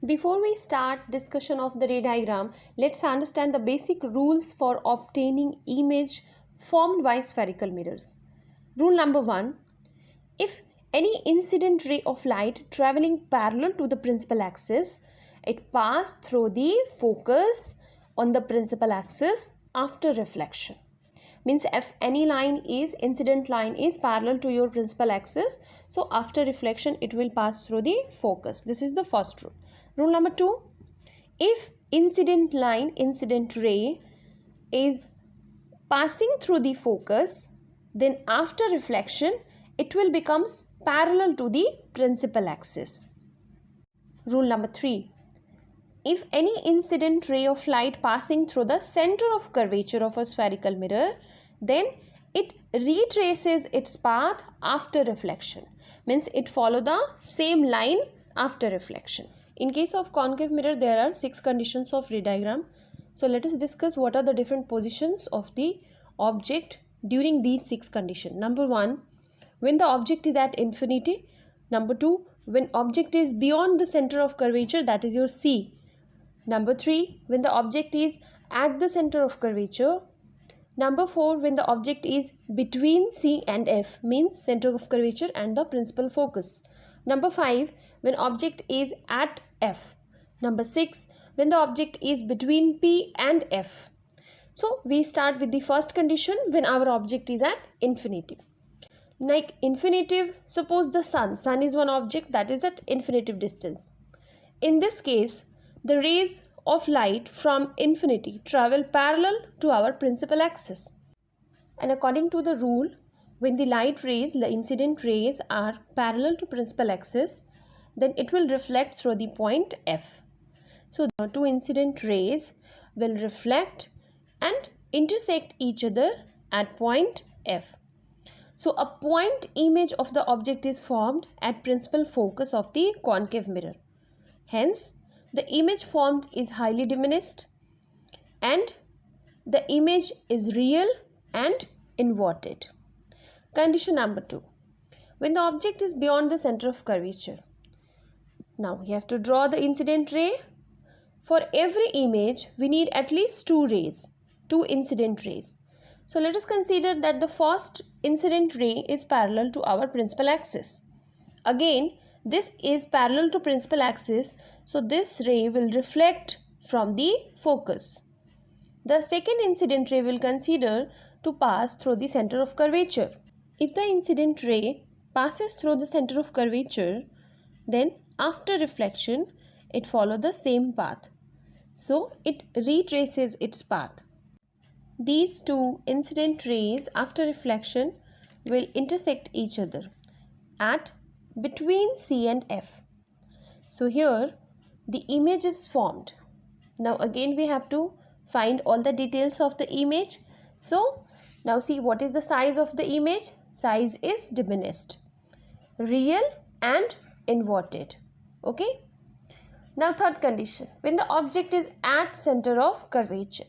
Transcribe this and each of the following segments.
Before we start discussion of the ray diagram, let's understand the basic rules for obtaining image formed by spherical mirrors. Rule number 1. If any incident ray of light traveling parallel to the principal axis, it passes through the focus on the principal axis after reflection. Means if any incident line is parallel to your principal axis, so after reflection it will pass through the focus. This is the first rule. Rule number 2. If incident ray is passing through the focus, then after reflection it will become parallel to the principal axis. Rule number 3. If any incident ray of light passing through the center of curvature of a spherical mirror, then it retraces its path after reflection. Means it follows the same line after reflection. In case of concave mirror, there are 6 conditions of ray diagram. So let us discuss what are the different positions of the object during these 6 conditions. Number 1, when the object is at infinity. Number 2, when object is beyond the center of curvature, that is your C. Number 3, when the object is at the center of curvature. Number 4, when the object is between C and F, means center of curvature and the principal focus. Number 5, when object is at F. Number 6, when the object is between P and F. So we start with the first condition, when our object is at infinity. Like infinitive, suppose the sun is one object that is at infinitive distance. In this case, the rays of light from infinity travel parallel to our principal axis. And according to the rule, when the light rays, the incident rays are parallel to principal axis, then it will reflect through the point F. So the 2 incident rays will reflect and intersect each other at point F. So a point image of the object is formed at principal focus of the concave mirror. Hence, the image formed is highly diminished and the image is real and inverted. Condition number 2. When the object is beyond the center of curvature. Now we have to draw the incident ray. For every image, we need at least 2 incident rays. So let us consider that the first incident ray is parallel to our principal axis. Again, this is parallel to principal axis, so this ray will reflect from the focus. The second incident ray will consider to pass through the center of curvature. If the incident ray passes through the center of curvature, then after reflection, it follows the same path. So it retraces its path. These 2 incident rays after reflection will intersect each other at between C and F. So here the image is formed. Now again we have to find all the details of the image. So now see what is the size of the image. Size is diminished, real and inverted. Okay. Now third condition, when the object is at center of curvature.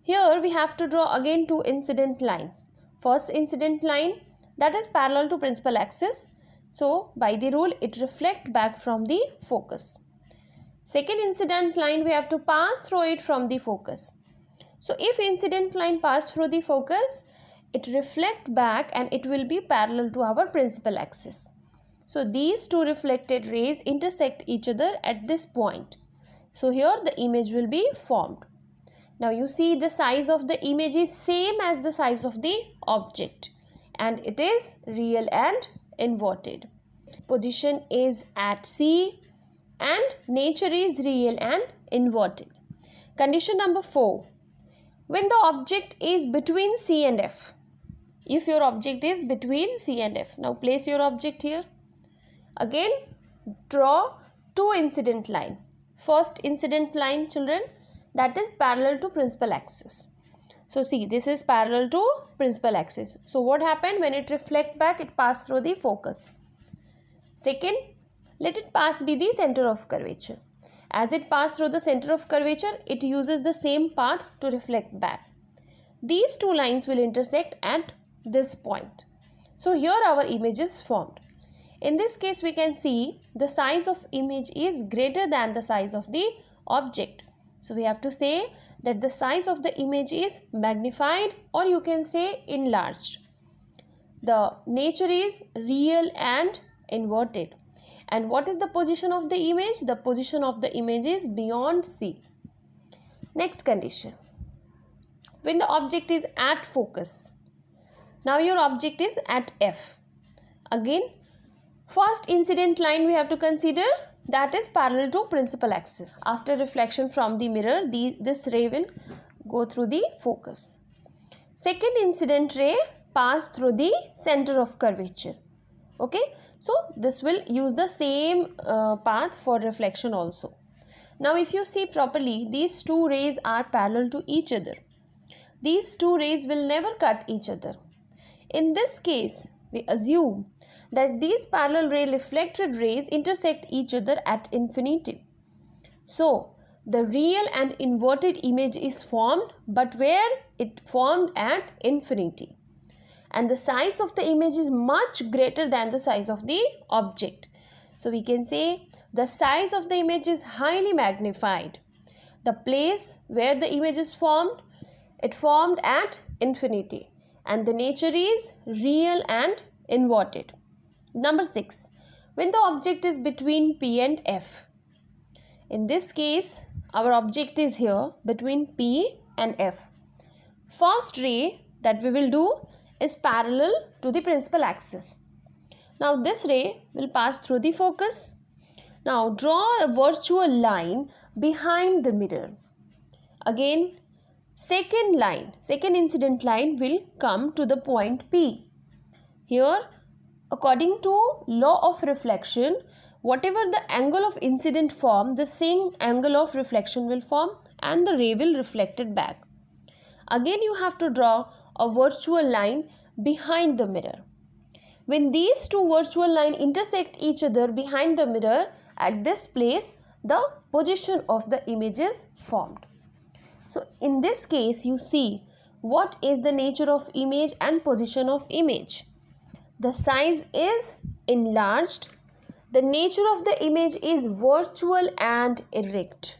Here we have to draw again 2 incident lines. First incident line, that is parallel to principal axis. So by the rule it reflects back from the focus. Second incident line, we have to pass through it from the focus. So if incident line pass through the focus, it reflect back and it will be parallel to our principal axis. So these 2 reflected rays intersect each other at this point. So here the image will be formed. Now you see the size of the image is same as the size of the object and it is real and inverted. Its position is at C and nature is real and inverted. Condition number 4. When the object is between C and F. If your object is between C and F. Now place your object here. Again draw 2 incident line. First incident line, children, that is parallel to principal axis. So see, this is parallel to principal axis. So what happened when it reflect back? It passed through the focus. Second, let it pass be the center of curvature. As it passed through the center of curvature, it uses the same path to reflect back. These 2 lines will intersect at this point. So here our image is formed. In this case, we can see the size of image is greater than the size of the object. So we have to say that the size of the image is magnified, or you can say enlarged. The nature is real and inverted. And what is the position of the image? The position of the image is beyond C. Next condition. When the object is at focus. Now your object is at F. Again, first incident line we have to consider, that is parallel to principal axis. After reflection from the mirror, this ray will go through the focus. Second incident ray pass through the center of curvature. Okay, so this will use the same path for reflection also. Now if you see properly, these two rays are parallel to each other. These two rays will never cut each other. In this case, we assume that these parallel ray reflected rays intersect each other at infinity. So the real and inverted image is formed, but where it formed at infinity. And the size of the image is much greater than the size of the object. So we can say the size of the image is highly magnified. The place where the image is formed, it formed at infinity. And the nature is real and inverted. Number 6. When the object is between P and F. In this case, our object is here between P and F. First ray that we will do is parallel to the principal axis. Now this ray will pass through the focus. Now draw a virtual line behind the mirror. Again, second incident line will come to the point P. Here, according to law of reflection, whatever the angle of incident form, the same angle of reflection will form and the ray will reflect it back. Again, you have to draw a virtual line behind the mirror. When these two virtual lines intersect each other behind the mirror, at this place, the position of the image is formed. So, in this case, you see what is the nature of image and position of image. The size is enlarged. The nature of the image is virtual and erect.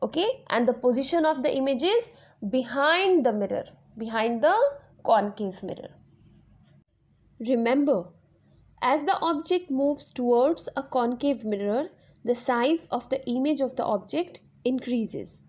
Okay, and the position of the image is behind the mirror, behind the concave mirror. Remember, as the object moves towards a concave mirror, the size of the image of the object increases.